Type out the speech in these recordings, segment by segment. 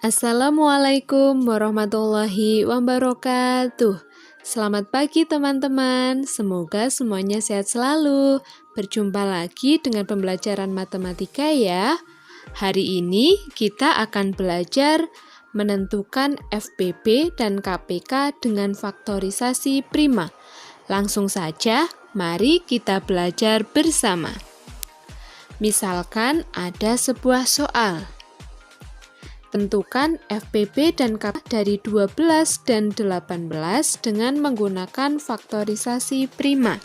Assalamualaikum warahmatullahi wabarakatuh. Selamat pagi teman-teman, semoga semuanya sehat selalu. Berjumpa lagi dengan pembelajaran matematika ya. Hari ini kita akan belajar menentukan FPP dan KPK dengan faktorisasi prima. Langsung saja, mari kita belajar bersama. Misalkan ada sebuah soal. Tentukan FPP dan KPK dari 12 dan 18 dengan menggunakan faktorisasi prima.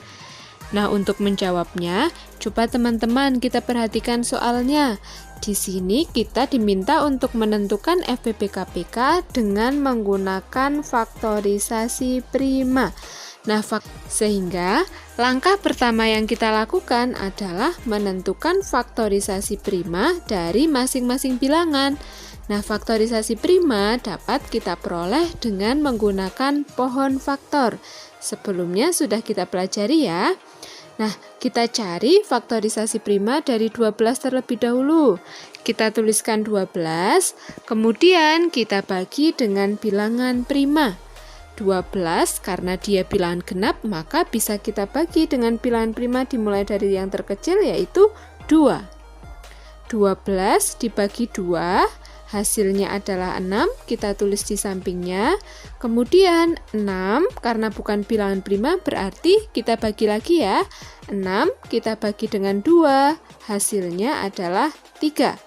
Nah, untuk menjawabnya, coba teman-teman kita perhatikan soalnya. Di sini kita diminta untuk menentukan FPP KPK dengan menggunakan faktorisasi prima. Nah, sehingga langkah pertama yang kita lakukan adalah menentukan faktorisasi prima dari masing-masing bilangan. Nah, faktorisasi prima dapat kita peroleh dengan menggunakan pohon faktor. Sebelumnya sudah kita pelajari ya. Nah, kita cari faktorisasi prima dari 12 terlebih dahulu. Kita tuliskan 12, kemudian kita bagi dengan bilangan prima. 12 karena dia bilangan genap, maka bisa kita bagi dengan bilangan prima dimulai dari yang terkecil yaitu 2. 12 dibagi 2, hasilnya adalah 6, kita tulis di sampingnya. Kemudian 6, karena bukan bilangan prima berarti kita bagi lagi ya. 6 kita bagi dengan 2, hasilnya adalah 3.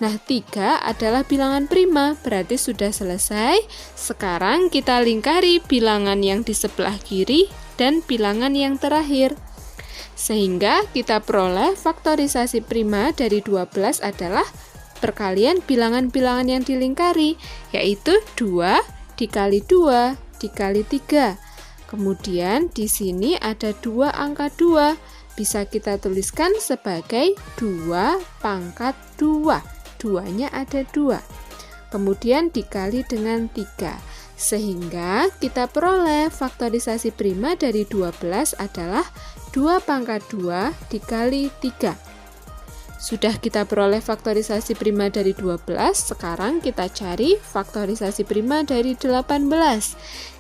Nah, 3 adalah bilangan prima, berarti sudah selesai. Sekarang kita lingkari bilangan yang di sebelah kiri dan bilangan yang terakhir. Sehingga kita peroleh faktorisasi prima dari 12 adalah perkalian bilangan-bilangan yang dilingkari, yaitu 2 dikali 2 dikali 3. Kemudian di sini ada 2 angka 2, bisa kita tuliskan sebagai 2 pangkat 2. 2-nya ada 2. Kemudian dikali dengan 3. Sehingga kita peroleh faktorisasi prima dari 12 adalah 2 pangkat 2 dikali 3. Sudah kita peroleh faktorisasi prima dari 12, sekarang kita cari faktorisasi prima dari 18.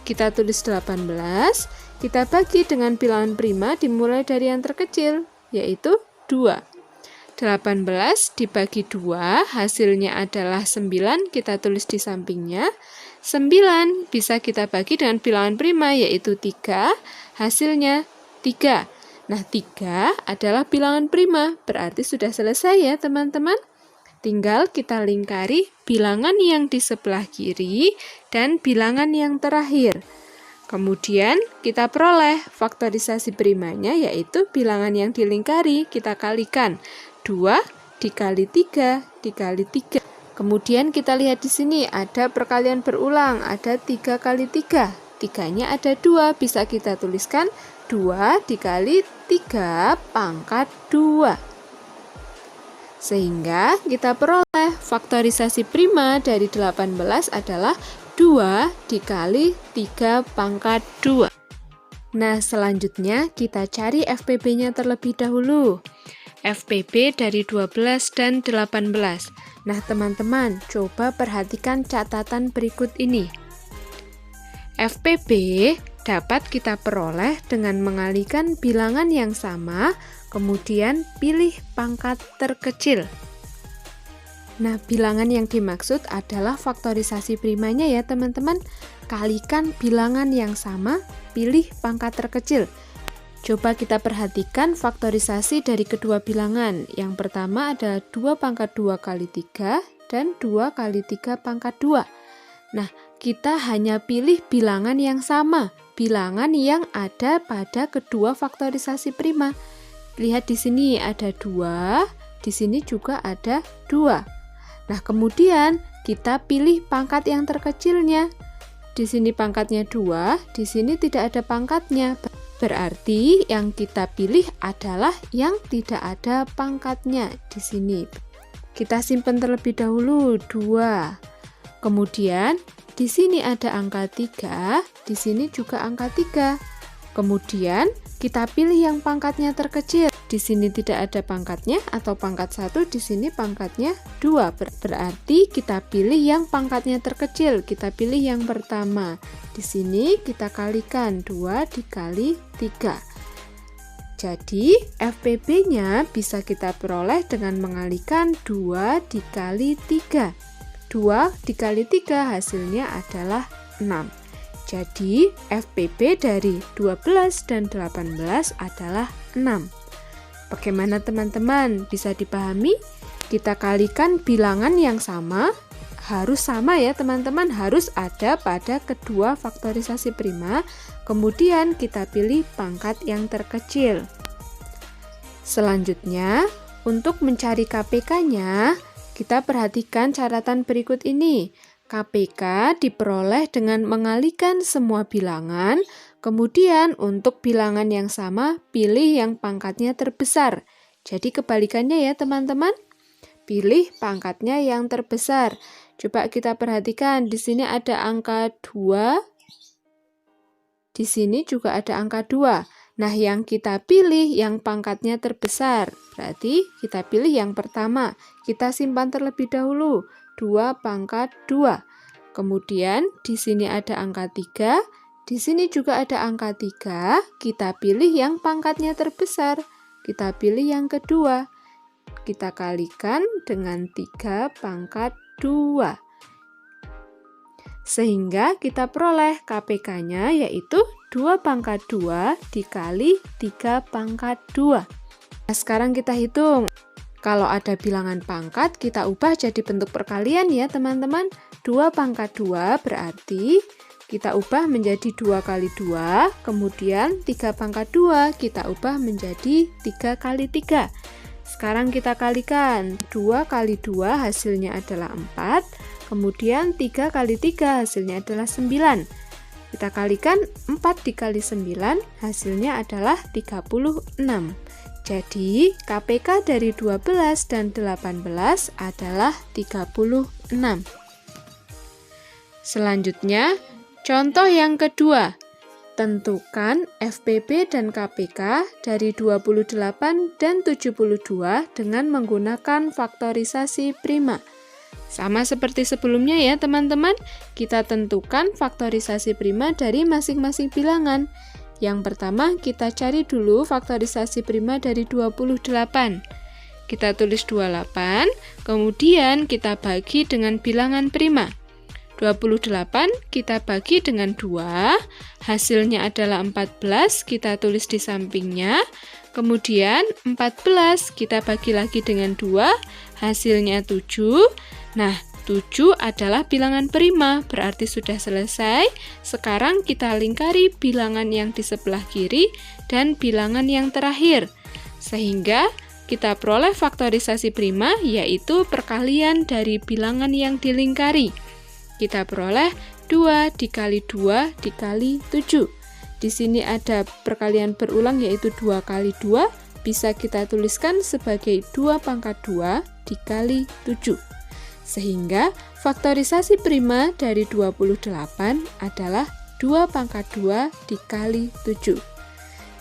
Kita tulis 18, kita bagi dengan bilangan prima dimulai dari yang terkecil, yaitu 2. 18 dibagi 2, hasilnya adalah 9, kita tulis di sampingnya. 9 bisa kita bagi dengan bilangan prima, yaitu 3, hasilnya 3. Nah, 3 adalah bilangan prima, berarti sudah selesai ya teman-teman. Tinggal kita lingkari bilangan yang di sebelah kiri dan bilangan yang terakhir. Kemudian kita peroleh faktorisasi primanya, yaitu bilangan yang dilingkari, kita kalikan. 2 dikali 3 dikali 3. Kemudian kita lihat di sini ada perkalian berulang, ada 3 kali 3. 3-nya ada 2, bisa kita tuliskan 2 dikali 3 pangkat 2. Sehingga kita peroleh faktorisasi prima dari 18 adalah 2 dikali 3 pangkat 2. Nah, selanjutnya kita cari FPP-nya terlebih dahulu. FPP dari 12 dan 18. Nah, teman-teman, coba perhatikan catatan berikut ini. FPP dapat kita peroleh dengan mengalihkan bilangan yang sama, kemudian pilih pangkat terkecil. Nah, bilangan yang dimaksud adalah faktorisasi primanya ya teman-teman. Kalikan bilangan yang sama, pilih pangkat terkecil. Coba kita perhatikan faktorisasi dari kedua bilangan. Yang pertama adalah 2 pangkat 2 kali 3 dan 2 kali 3 pangkat 2. Nah, kita hanya pilih bilangan yang sama, bilangan yang ada pada kedua faktorisasi prima. Lihat di sini ada 2, di sini juga ada 2. Nah, kemudian kita pilih pangkat yang terkecilnya. Di sini pangkatnya 2, di sini tidak ada pangkatnya. Berarti yang kita pilih adalah yang tidak ada pangkatnya di sini. Kita simpan terlebih dahulu 2. Kemudian di sini ada angka 3, di sini juga angka 3. Kemudian kita pilih yang pangkatnya terkecil. Di sini tidak ada pangkatnya atau pangkat 1, di sini pangkatnya 2. Berarti kita pilih yang pangkatnya terkecil. Kita pilih yang pertama. Di sini kita kalikan 2 dikali 3. Jadi FPB-nya bisa kita peroleh dengan mengalikan 2 dikali 3. 2 dikali 3 hasilnya adalah 6. Jadi FPB dari 12 dan 18 adalah 6. Bagaimana teman-teman? Bisa dipahami? Kita kalikan bilangan yang sama, harus sama ya teman-teman, harus ada pada kedua faktorisasi prima, kemudian kita pilih pangkat yang terkecil. Selanjutnya, untuk mencari KPK-nya, kita perhatikan catatan berikut ini. KPK diperoleh dengan mengalikan semua bilangan, kemudian untuk bilangan yang sama, pilih yang pangkatnya terbesar. Jadi kebalikannya ya teman-teman, pilih pangkatnya yang terbesar. Coba kita perhatikan, di sini ada angka 2, di sini juga ada angka 2. Nah, yang kita pilih yang pangkatnya terbesar, berarti kita pilih yang pertama. Kita simpan terlebih dahulu, 2 pangkat 2. Kemudian di sini ada angka 3, di sini juga ada angka 3, kita pilih yang pangkatnya terbesar. Kita pilih yang kedua. Kita kalikan dengan 3 pangkat 2. Sehingga kita peroleh KPK-nya yaitu 2 pangkat 2 dikali 3 pangkat 2. Nah, sekarang kita hitung. Kalau ada bilangan pangkat, kita ubah jadi bentuk perkalian ya teman-teman. 2 pangkat 2 berarti kita ubah menjadi 2 kali 2, kemudian 3 pangkat 2 kita ubah menjadi 3 kali 3. Sekarang kita kalikan, 2 kali 2 hasilnya adalah 4, kemudian 3 kali 3 hasilnya adalah 9. Kita kalikan 4 dikali 9 hasilnya adalah 36. Jadi KPK dari 12 dan 18 adalah 36. Selanjutnya, contoh yang kedua, tentukan FPB dan KPK dari 28 dan 72 dengan menggunakan faktorisasi prima. Sama seperti sebelumnya ya teman-teman, kita tentukan faktorisasi prima dari masing-masing bilangan. Yang pertama, kita cari dulu faktorisasi prima dari 28. Kita tulis 28, kemudian kita bagi dengan bilangan prima. 28 kita bagi dengan 2, hasilnya adalah 14, kita tulis di sampingnya. Kemudian 14 kita bagi lagi dengan 2, hasilnya 7. Nah, 7 adalah bilangan prima, berarti sudah selesai. Sekarang kita lingkari bilangan yang di sebelah kiri dan bilangan yang terakhir. Sehingga kita peroleh faktorisasi prima, yaitu perkalian dari bilangan yang dilingkari. Kita peroleh 2 dikali 2 dikali 7. Di sini ada perkalian berulang yaitu 2 kali 2, bisa kita tuliskan sebagai 2 pangkat 2 dikali 7. Sehingga faktorisasi prima dari 28 adalah 2 pangkat 2 dikali 7.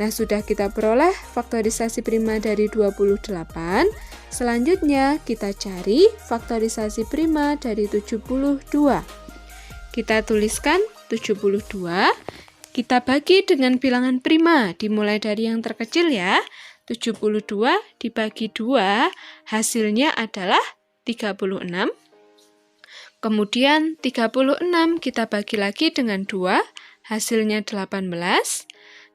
Nah, sudah kita peroleh faktorisasi prima dari 28. Selanjutnya kita cari faktorisasi prima dari 72. Kita tuliskan 72, kita bagi dengan bilangan prima, dimulai dari yang terkecil ya. 72 dibagi 2, hasilnya adalah 36. Kemudian 36 kita bagi lagi dengan 2, hasilnya 18.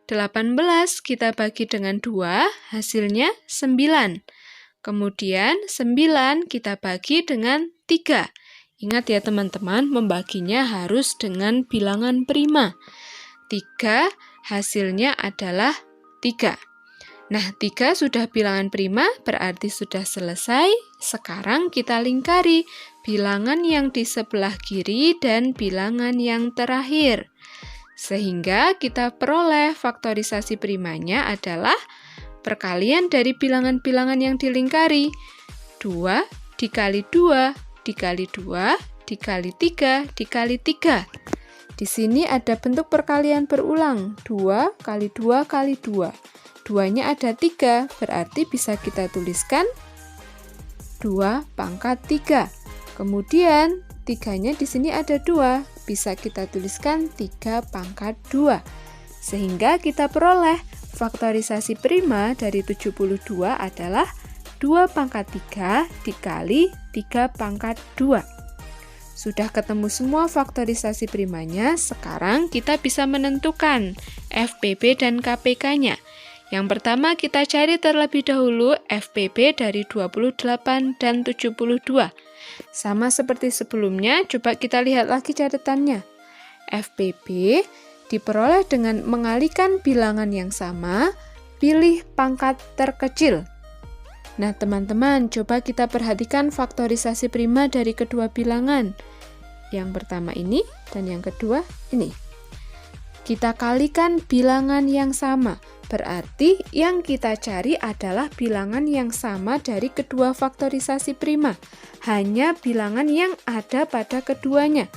18 kita bagi dengan 2, hasilnya 9. Kemudian 9 kita bagi dengan 3. Ingat ya teman-teman, membaginya harus dengan bilangan prima. 3 hasilnya adalah 3. Nah, 3 sudah bilangan prima, berarti sudah selesai. Sekarang kita lingkari bilangan yang di sebelah kiri dan bilangan yang terakhir. Sehingga kita peroleh faktorisasi primanya adalah perkalian dari bilangan-bilangan yang dilingkari. 2 dikali 2 dikali 2 dikali 3 dikali 3. di sini ada bentuk perkalian berulang, 2 kali 2 kali 2. 2-nya ada 3, berarti bisa kita tuliskan 2 pangkat 3. Kemudian 3-nya di sini ada 2, bisa kita tuliskan 3 pangkat 2. Sehingga kita peroleh faktorisasi prima dari 72 adalah 2 pangkat 3 dikali 3 pangkat 2. Sudah ketemu semua faktorisasi primanya, sekarang kita bisa menentukan FPB dan KPK-nya. Yang pertama kita cari terlebih dahulu FPB dari 28 dan 72. Sama seperti sebelumnya, coba kita lihat lagi catatannya. FPB diperoleh dengan mengalihkan bilangan yang sama, pilih pangkat terkecil. Nah, teman-teman, coba kita perhatikan faktorisasi prima dari kedua bilangan. Yang pertama ini dan yang kedua ini. Kita kalikan bilangan yang sama, berarti yang kita cari adalah bilangan yang sama dari kedua faktorisasi prima, hanya bilangan yang ada pada keduanya.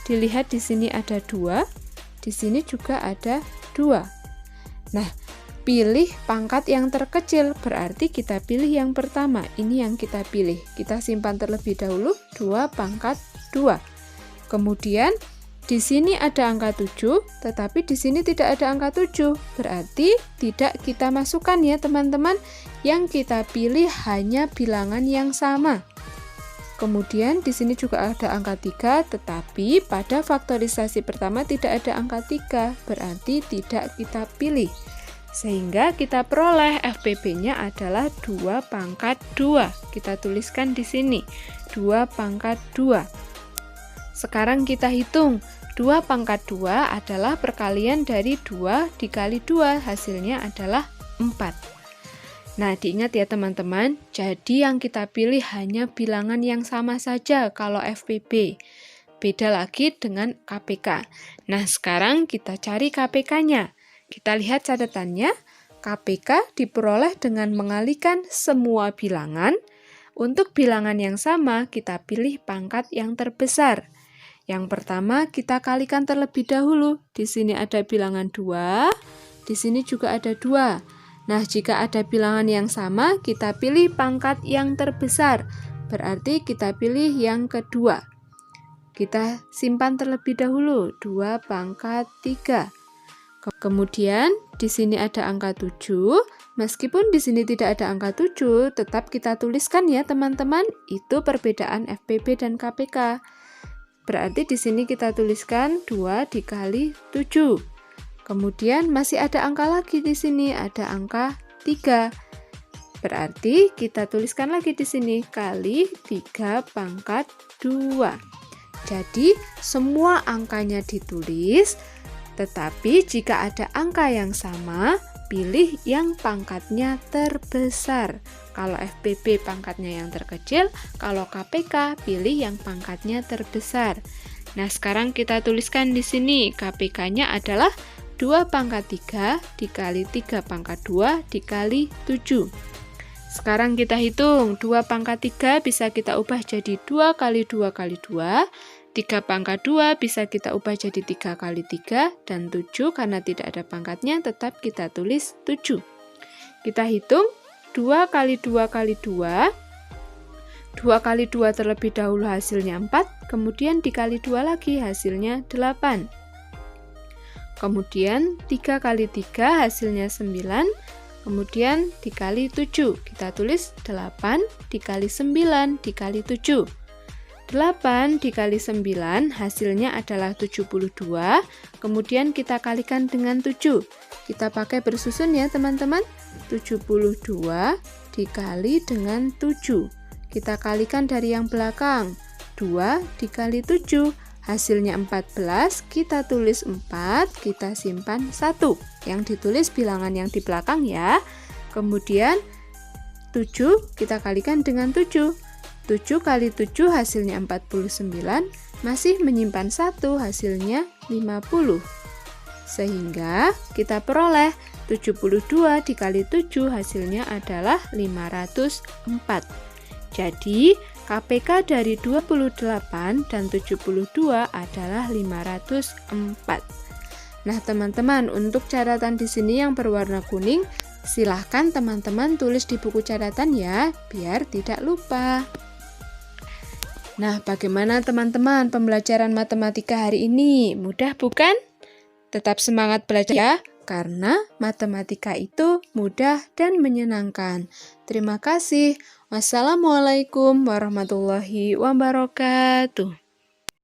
Dilihat di sini ada 2, di sini juga ada 2. Nah, pilih pangkat yang terkecil, berarti kita pilih yang pertama. Ini yang kita pilih. Kita simpan terlebih dahulu 2 pangkat 2. Kemudian di sini ada angka 7, tetapi di sini tidak ada angka 7. Berarti tidak kita masukkan ya teman-teman. Yang kita pilih hanya bilangan yang sama. Kemudian di sini juga ada angka 3, tetapi pada faktorisasi pertama tidak ada angka 3, berarti tidak kita pilih. Sehingga kita peroleh FPB-nya adalah 2 pangkat 2. Kita tuliskan di sini, 2 pangkat 2. Sekarang kita hitung, 2 pangkat 2 adalah perkalian dari 2 dikali 2, hasilnya adalah 4. Nah, diingat ya teman-teman, jadi yang kita pilih hanya bilangan yang sama saja kalau FPB. Beda lagi dengan KPK. Nah, sekarang kita cari KPK-nya. Kita lihat catatannya, KPK diperoleh dengan mengalihkan semua bilangan. Untuk bilangan yang sama, kita pilih pangkat yang terbesar. Yang pertama, kita kalikan terlebih dahulu. Di sini ada bilangan 2, di sini juga ada 2. Nah, jika ada bilangan yang sama, kita pilih pangkat yang terbesar. Berarti kita pilih yang kedua. Kita simpan terlebih dahulu, 2 pangkat 3. Kemudian di sini ada angka 7, meskipun di sini tidak ada angka 7, tetap kita tuliskan ya teman-teman, itu perbedaan FPB dan KPK. Berarti di sini kita tuliskan 2 dikali 7. Kemudian masih ada angka lagi di sini, ada angka 3. Berarti kita tuliskan lagi di sini kali 3 pangkat 2. Jadi semua angkanya ditulis. Tetapi jika ada angka yang sama, pilih yang pangkatnya terbesar. Kalau FPB pangkatnya yang terkecil, kalau KPK pilih yang pangkatnya terbesar. Nah, sekarang kita tuliskan di sini KPK-nya adalah 2 pangkat 3 dikali 3 pangkat 2 dikali 7. Sekarang kita hitung, 2 pangkat 3 bisa kita ubah jadi 2 kali 2 kali 2. 3 pangkat 2 bisa kita ubah jadi 3 kali 3, dan 7 karena tidak ada pangkatnya tetap kita tulis 7. Kita hitung 2 kali 2 kali 2. 2 kali 2 terlebih dahulu hasilnya 4, kemudian dikali 2 lagi hasilnya 8. Kemudian 3 kali 3 hasilnya 9, kemudian dikali 7. Kita tulis 8 dikali 9 dikali 7. 8 dikali 9 hasilnya adalah 72, kemudian kita kalikan dengan 7. Kita pakai bersusun ya teman-teman, 72 dikali dengan 7. Kita kalikan dari yang belakang, 2 dikali 7, hasilnya 14, kita tulis 4, kita simpan 1. Yang ditulis bilangan yang di belakang ya. Kemudian 7 kita kalikan dengan 7. 7 kali 7 hasilnya 49, masih menyimpan 1, hasilnya 50. Sehingga kita peroleh 72 dikali 7 hasilnya adalah 504. Jadi KPK dari 28 dan 72 adalah 504. Nah, teman-teman, untuk catatan di sini yang berwarna kuning, silahkan teman-teman tulis di buku catatan ya, biar tidak lupa. Nah, bagaimana teman-teman pembelajaran matematika hari ini? Mudah bukan? Tetap semangat belajar ya, karena matematika itu mudah dan menyenangkan. Terima kasih. Wassalamualaikum warahmatullahi wabarakatuh.